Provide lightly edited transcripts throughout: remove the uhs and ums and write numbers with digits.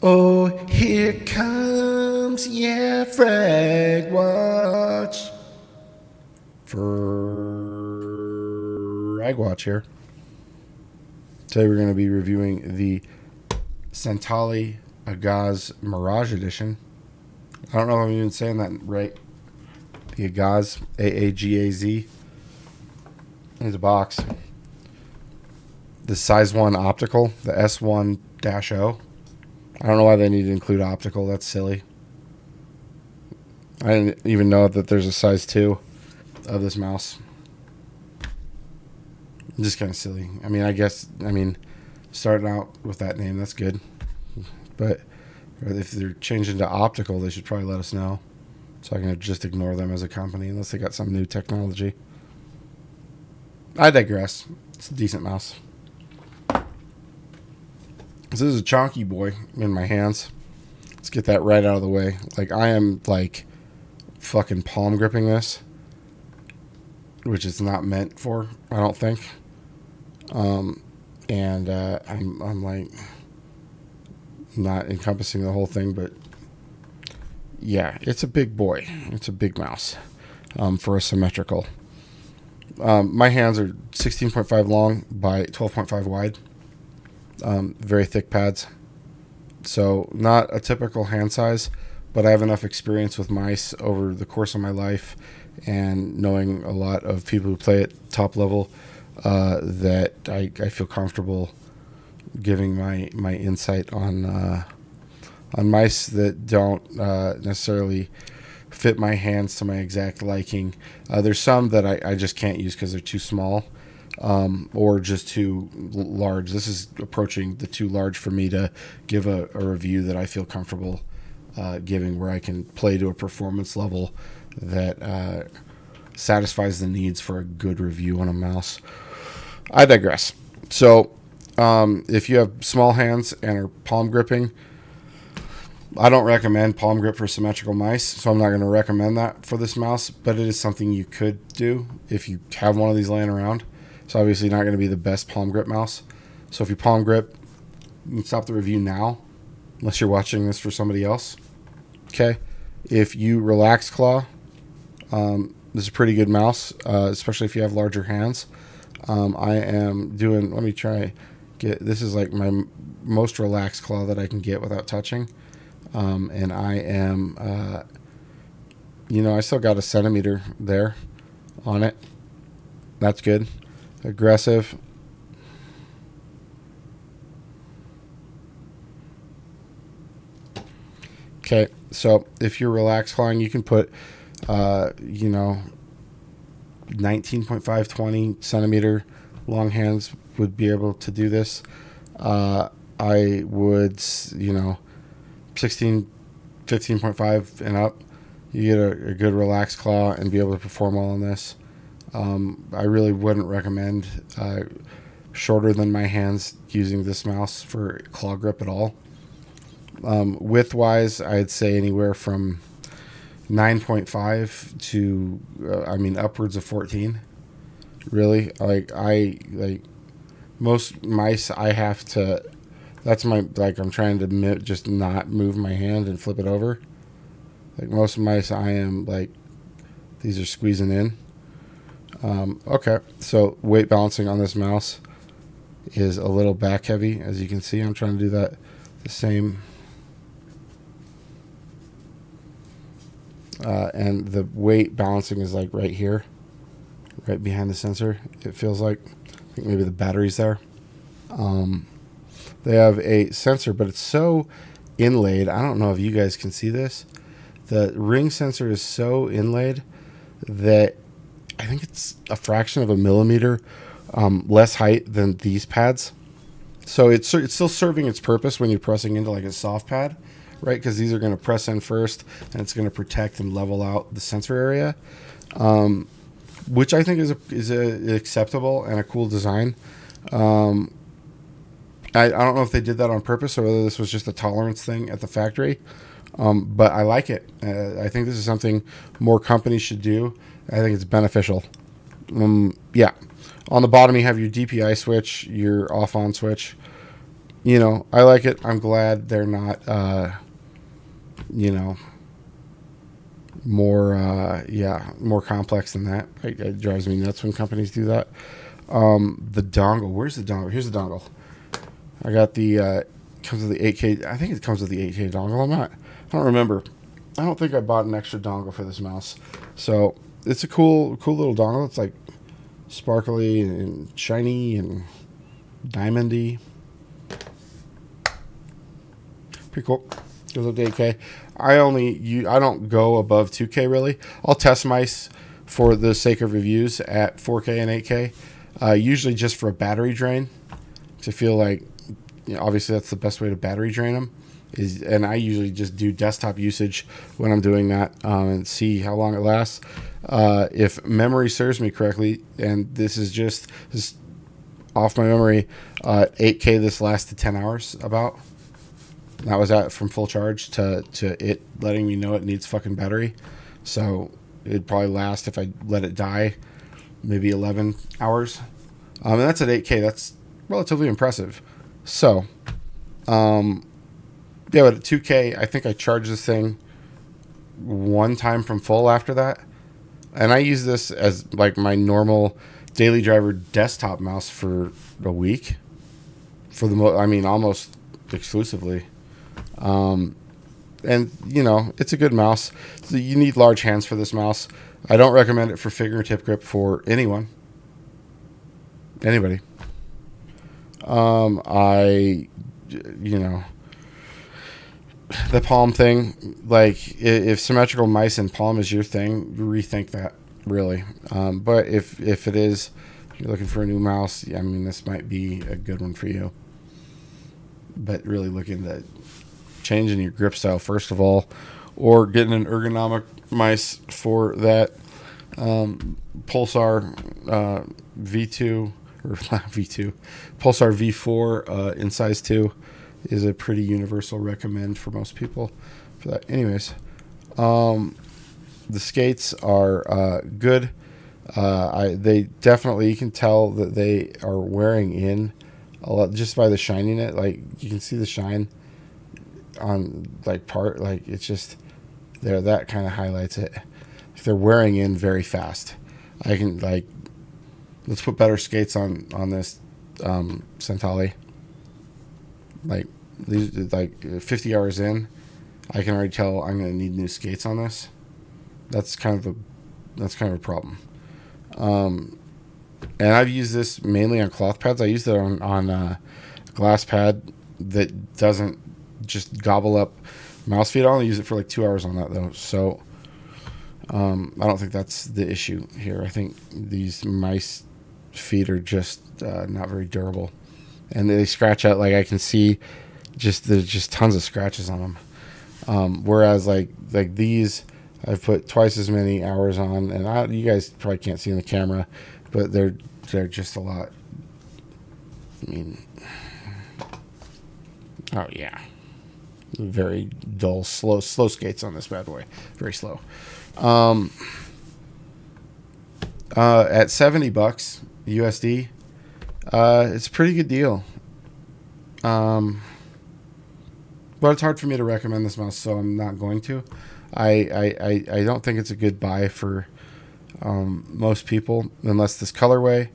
Oh, here comes, yeah, FragWatch. FragWatch here. Today we're going to be reviewing the Santali Aagaz Mirage Edition. I don't know if I'm even saying that right. The Aagaz, A-A-G-A-Z. Here's a box. The size 1 optical, the S1-0. I don't know why they need to include optical. That's silly. I didn't even know that there's a size 2 of this mouse. Just kind of silly. I mean, starting out with that name, that's good. But if they're changing to optical, they should probably let us know, so I can just ignore them as a company unless they got some new technology. I digress. It's a decent mouse. This is a chonky boy in my hands. Let's get that right out of the way. Like, I am like fucking palm gripping this, which it's not meant for, I don't think. I'm like not encompassing the whole thing, but yeah, it's a big boy. It's a big mouse for a symmetrical. My hands are 16.5 long by 12.5 wide. Very thick pads. So not a typical hand size, but I have enough experience with mice over the course of my life and knowing a lot of people who play at top level that I feel comfortable giving my insight on mice that don't necessarily fit my hands to my exact liking. There's some that I just can't use because they're too small or just too large. This is approaching the too large for me to give a review that I feel comfortable giving, where I can play to a performance level that satisfies the needs for a good review on a mouse. I digress. So if you have small hands and are palm gripping, I don't recommend palm grip for symmetrical mice, so I'm not going to recommend that for this mouse, but it is something you could do if you have one of these laying around. It's obviously not going to be the best palm grip mouse. So if you palm grip, you can stop the review now, unless you're watching this for somebody else. Okay. If you relax claw, this is a pretty good mouse, especially if you have larger hands. I am doing, let me try get, this is like my most relaxed claw that I can get without touching. And I am, I still got a centimeter there on it. That's good. Aggressive. Okay, so if you're relaxed clawing, you can put, 19.5, 20 centimeter long hands would be able to do this. I would, 16, 15.5 and up, you get a good relaxed claw and be able to perform well on this. I really wouldn't recommend shorter than my hands using this mouse for claw grip at all. Width wise, I'd say anywhere from 9.5 to upwards of 14. Really, like most mice, I have to. That's I'm trying to just not move my hand and flip it over. Like most mice, I am like, these are squeezing in. Okay, so weight balancing on this mouse is a little back heavy. As you can see, I'm trying to do that the same. And the weight balancing is like right here, right behind the sensor. It feels like, I think maybe the battery's there. They have a sensor, but it's so inlaid. I don't know if you guys can see this. The ring sensor is so inlaid that I think it's a fraction of a millimeter less height than these pads. So it's still serving its purpose when you're pressing into like a soft pad, right? Because these are going to press in first, and it's going to protect and level out the sensor area, which I think is a acceptable and a cool design. I don't know if they did that on purpose or whether this was just a tolerance thing at the factory, but I like it. I think this is something more companies should do. I think it's beneficial. Yeah. On the bottom, you have your DPI switch, your off-on switch. I like it. I'm glad they're not, you know, more complex than that. It drives me nuts when companies do that. The dongle. Where's the dongle? Here's the dongle. I got the comes with the 8K. I think it comes with the 8K dongle. I don't remember. I don't think I bought an extra dongle for this mouse. So it's a cool little dongle. It's like sparkly and shiny and diamondy. Pretty cool. Goes up to 8K. I don't go above 2K really. I'll test mice for the sake of reviews at 4K and 8K. Usually just for a battery drain. Because I feel like, obviously that's the best way to battery drain them. And I usually just do desktop usage when I'm doing that and see how long it lasts. If memory serves me correctly, and this is off my memory, 8K this lasted 10 hours about. That was from full charge to it letting me know it needs fucking battery. So it'd probably last, if I let it die, maybe 11 hours. And that's at 8K. That's relatively impressive. So, yeah, but at 2K, I think I charged this thing one time from full after that. And I use this as like my normal daily driver desktop mouse for a week. Almost exclusively. And, it's a good mouse. So you need large hands for this mouse. I don't recommend it for fingertip grip for anybody. The palm thing, like if symmetrical mice and palm is your thing, rethink that really. But if it is, you're looking for a new mouse, this might be a good one for you. But really look into changing your grip style first of all, or getting an ergonomic mice for that. Pulsar V2 or V2, Pulsar V4 in size 2 is a pretty universal recommend for most people for that. Anyways, the skates are good. They definitely, you can tell that they are wearing in a lot just by the shining it. Like you can see the shine on it's just there. That kind of highlights it. They're wearing in very fast. I can let's put better skates on this Santali. Like these, 50 hours in, I can already tell I'm going to need new skates on this. That's kind of a problem. And I've used this mainly on cloth pads. I used it on a glass pad that doesn't just gobble up mouse feet. I only use it for like 2 hours on that though. So I don't think that's the issue here. I think these mice feet are just not very durable, and they scratch out. Like I can see, there's just tons of scratches on them. Whereas like these, I've put twice as many hours on, and you guys probably can't see in the camera, but they're just a lot. Oh yeah, very dull, slow skates on this bad boy. Very slow. At $70 USD, it's a pretty good deal. But it's hard for me to recommend this mouse, so I'm not going to. I don't think it's a good buy for most people unless this colorway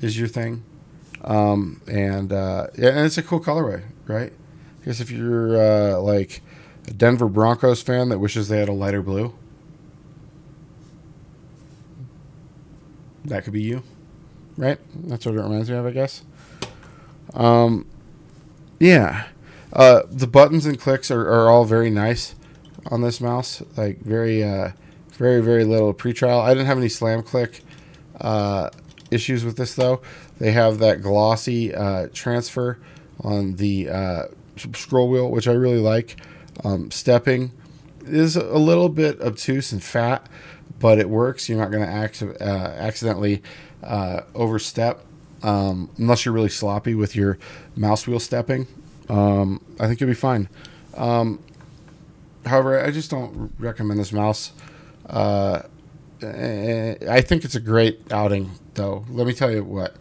is your thing. And it's a cool colorway, right? I guess if you're like a Denver Broncos fan that wishes they had a lighter blue, that could be you, right? That's what it reminds me of, I guess. Yeah. The buttons and clicks are all very nice on this mouse. Like very, very little pretrial. I didn't have any slam click issues with this though. They have that glossy transfer on the scroll wheel, which I really like. Stepping is a little bit obtuse and fat, but it works. You're not going to accidentally overstep unless you're really sloppy with your mouse wheel stepping. I think you'll be fine. However, I just don't recommend this mouse. I think it's a great outing, though. Let me tell you what,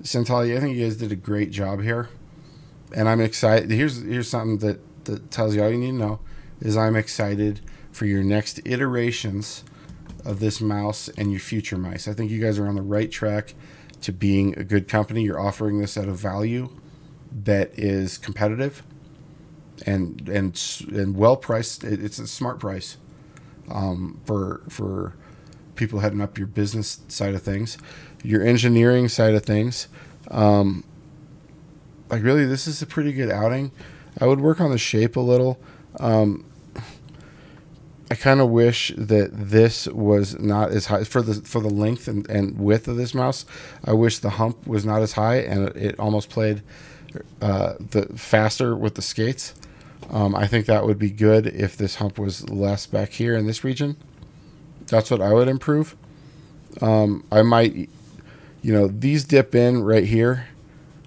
Santali, I think you guys did a great job here. And I'm excited. Here's something that tells you all you need to know is I'm excited for your next iterations of this mouse and your future mice. I think you guys are on the right track to being a good company. You're offering this at a value that is competitive and well priced. It's a smart price for people heading up your business side of things, your engineering side of things. Like really, this is a pretty good outing. I would work on the shape a little. I kind of wish that this was not as high for the length and width of this mouse. I wish the hump was not as high and it almost played the faster with the skates. I think that would be good if this hump was less back here in this region. That's what I would improve. I might, these dip in right here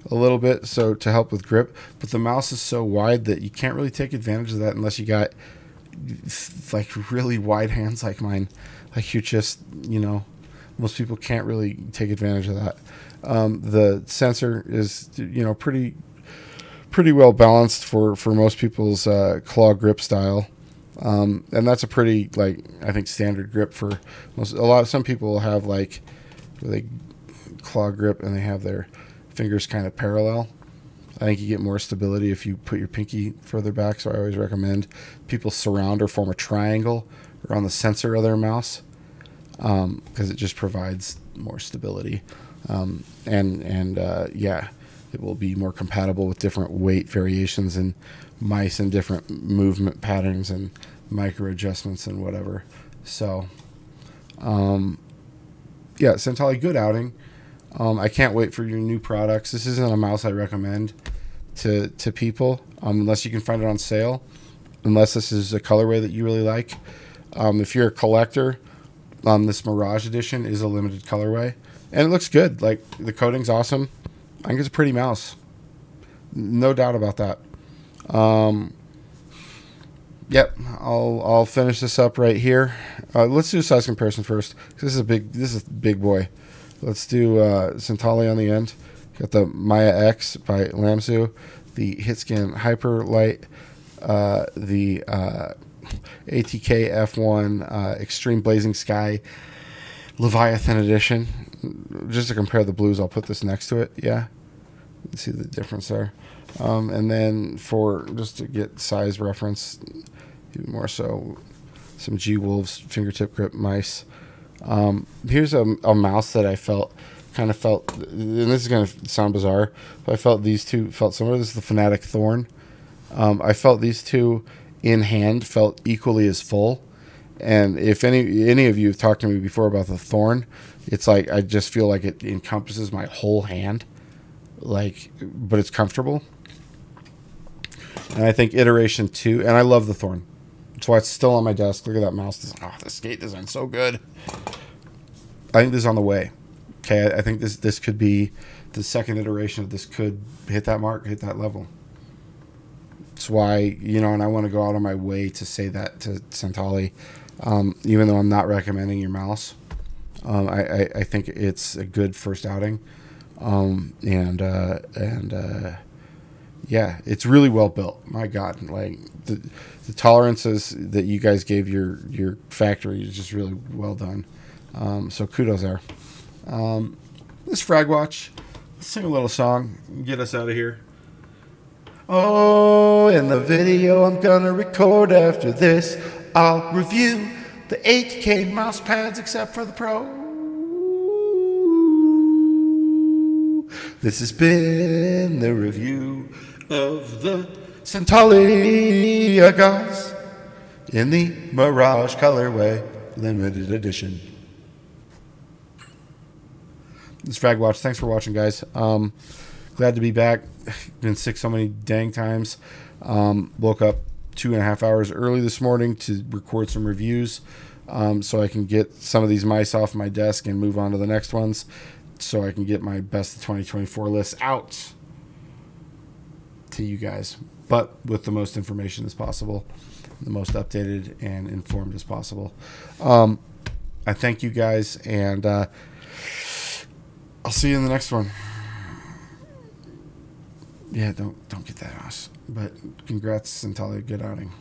a little bit so to help with grip, but the mouse is so wide that you can't really take advantage of that unless you got like really wide hands like mine. Like you're just, most people can't really take advantage of that. The sensor is, pretty well balanced for most people's claw grip style. And that's a pretty, I think standard grip for some people will have like where they claw grip and they have their fingers kind of parallel. I think you get more stability if you put your pinky further back, so I always recommend people surround or form a triangle around the sensor of their mouse because it just provides more stability. It will be more compatible with different weight variations in mice and different movement patterns and micro adjustments and whatever. So, Santali, good outing. I can't wait for your new products. This isn't a mouse I recommend to people unless you can find it on sale, unless this is a colorway that you really like. If you're a collector, this Mirage edition is a limited colorway, and it looks good. Like, the coating's awesome. I think it's a pretty mouse. No doubt about that. I'll finish this up right here. Let's do a size comparison first. This is a big boy. Let's do Santali on the end. Got the Maya X by Lamsu, the Hitscan Hyper Light, the ATK F1 Extreme Blazing Sky Leviathan Edition. Just to compare the blues, I'll put this next to it. Yeah, you see the difference there. And then just to get size reference, even more so, some G Wolves fingertip grip mice. Here's a mouse that I felt, and this is going to sound bizarre, but I felt these two felt similar. This is the Fanatic Thorn. I felt these two in hand felt equally as full. And if any of you have talked to me before about the Thorn, it's like I just feel like it encompasses my whole hand, but it's comfortable. And I think iteration 2, and I love the Thorn. That's why it's still on my desk. Look at that mouse. The skate design's so good. I think this is on the way. Okay, I think this could be the second iteration of this could hit that mark, hit that level. That's why, and I want to go out of my way to say that to Santali, even though I'm not recommending your mouse. I think it's a good first outing. It's really well built. My God, the tolerances that you guys gave your factory is just really well done. So kudos there. This FragWatch. Let's sing a little song and get us out of here. Oh, in the video I'm gonna record after this, I'll review the 8K mouse pads except for the Pro. This has been the review of the Santali Aagaz in the Mirage colorway limited edition. This is FragWatch. Thanks for watching, guys. Glad to be back. Been sick so many dang times. Woke up 2.5 hours early this morning to record some reviews so I can get some of these mice off my desk and move on to the next ones so I can get my best of 2024 list out to you guys, but with the most information as possible, the most updated and informed as possible. I thank you guys, and I'll see you in the next one. Yeah, don't get that ass. But congrats, Santali. Good outing.